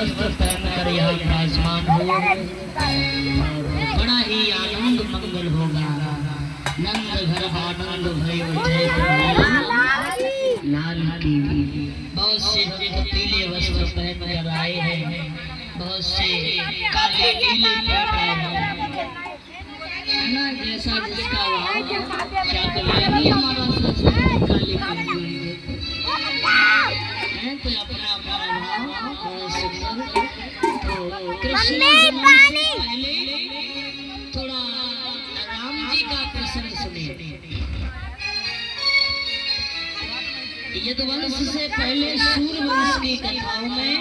वस्त्र पहनकर यहाँ विराजमान हो, बड़ा ही आनंद मंगल होगा। नंद घर आनंद भयो जय लाल की। बहुत से पीले वस्त्र पहन कर आए हैं, बहुत से काले नीले पहन है ना, जैसा जिसका क्या करेंगे हमारा काले तो अपना अपना भाव सुंदर। तो कृष्ण जन्म से पहले थोड़ा राम जी का प्रसंग सुनिए। यदुवंश से पहले सूर्यवंश की कथाओं में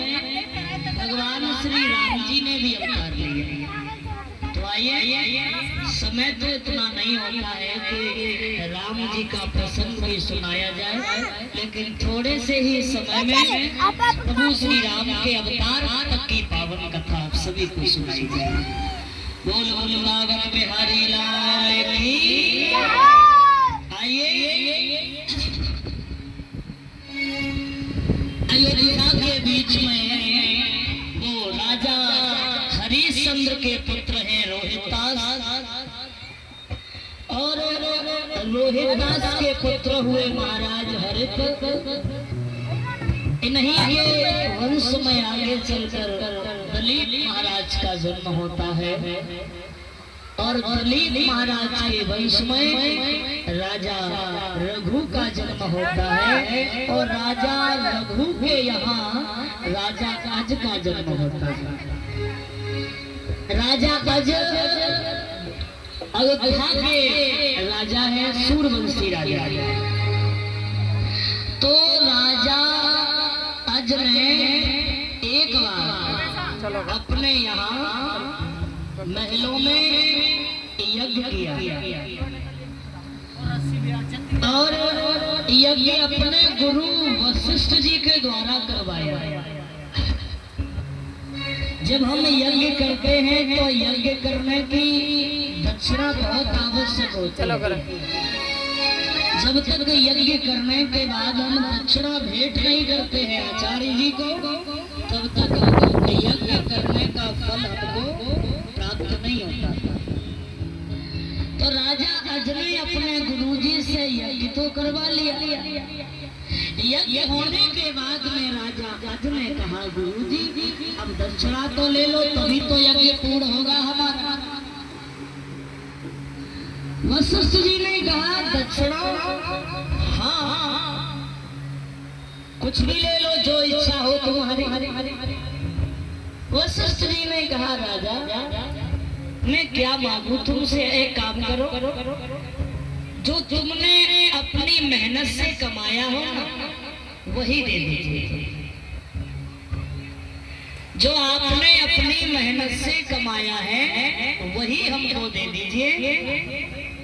भगवान श्री राम जी ने भी अवतार लिया। तो आइए, समय तो इतना नहीं होता है कि राम जी का प्रसंग भी सुनाया जाए, लेकिन थोड़े से ही समय में प्रभु श्री राम के अवतार तक की पावन कथा आप सभी को सुनाई जाए। बोल वृंदावन बिहारी लाल की। आइए, अयोध्या के बीच में वो राजा हरिश्चंद्र के पुत्र हैं रोहितास, और रोहितास के पुत्र हुए महाराज हरित। इन्हीं के वंश में आगे चलकर दलीप महाराज का जन्म होता है, और दलीप महाराज के वंश में राजा रघु का जन्म होता है, और राजा रघु के यहाँ राजा काज का जन्म होता है। राजा काज अयोध्या के राजा है, सूर्यवंशी राजा। तो राजा काज ने एक बार अपने यहाँ महलों में यज्ञ किया, और यज्ञ अपने गुरु वशिष्ठ जी के द्वारा करवाया। जब हम यज्ञ करते हैं तो यज्ञ करने की दक्षिणा बहुत आवश्यक होती है। जब तक यज्ञ करने के बाद हम दक्षिणा भेंट नहीं करते हैं आचार्य जी को, तब तक यज्ञ करने का फल हमको प्राप्त नहीं होता। तो राजा अज ने अपने गुरुजी से यज्ञ तो करवा लिया। यज्ञ होने के बाद में राजा अज ने कहा, गुरुजी अब दक्षिणा तो ले लो, तभी तो यज्ञ पूर्ण होगा हमारा। वशिष्ठ जी ने कहा, दक्षिणा हाँ कुछ भी ले लो, जो इच्छा हो तुम्हारी। वशिष्ठ जी ने कहा, राजा मैं क्या मांगू तुमसे, एक काम करो, जो तुमने अपनी मेहनत से कमाया हो ना वही दे दीजिए। जो आपने अपनी मेहनत से कमाया है वही हमको दे दीजिए,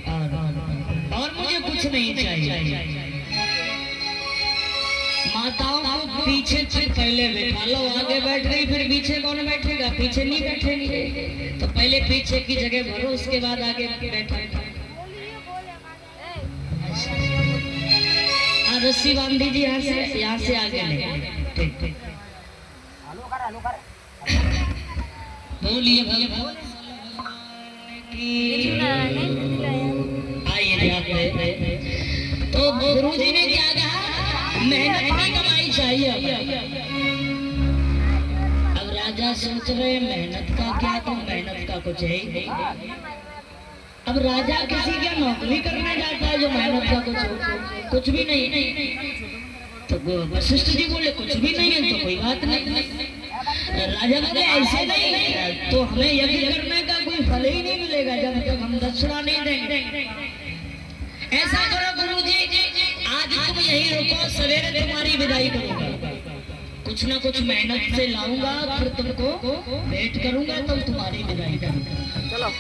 और मुझे कुछ नहीं चाहिए। माताओं को पीछे से पहले बैठा लो, आगे बैठ गई फिर पीछे कौन बैठेगा, पीछे नहीं बैठेंगे। तो पहले पीछे की जगह भरो, उसके बाद आगे बैठा। रस्सी बांध दीजिए, यहाँ से आगे ले। ठीक बोलिए भगवान आइए। तो गुरु जी ने क्या कहा, मेहनत की कमाई चाहिए। अब राजा सोच रहे मेहनत का क्या, तो मेहनत का कुछ है ही नहीं। अब राजा किसी का नौकरी करने जाता है जो मेहनत का कुछ भी नहीं। तो वशिष्ठ जी बोले कुछ भी नहीं है तो कोई बात नहीं। राजा बोले ऐसे नहीं, तो हमें यज्ञ करने का कोई फल ही नहीं मिलेगा जब तक हम दक्षिणा नहीं देंगे। ऐसा करो गुरु जी, आज तुम यहीं रुको, सवेरे तुम्हारी विदाई करूंगा, कुछ ना कुछ मेहनत से लाऊंगा, फिर तुमको भेंट करूंगा, तब तुम्हारी विदाई करूंगा। चलो।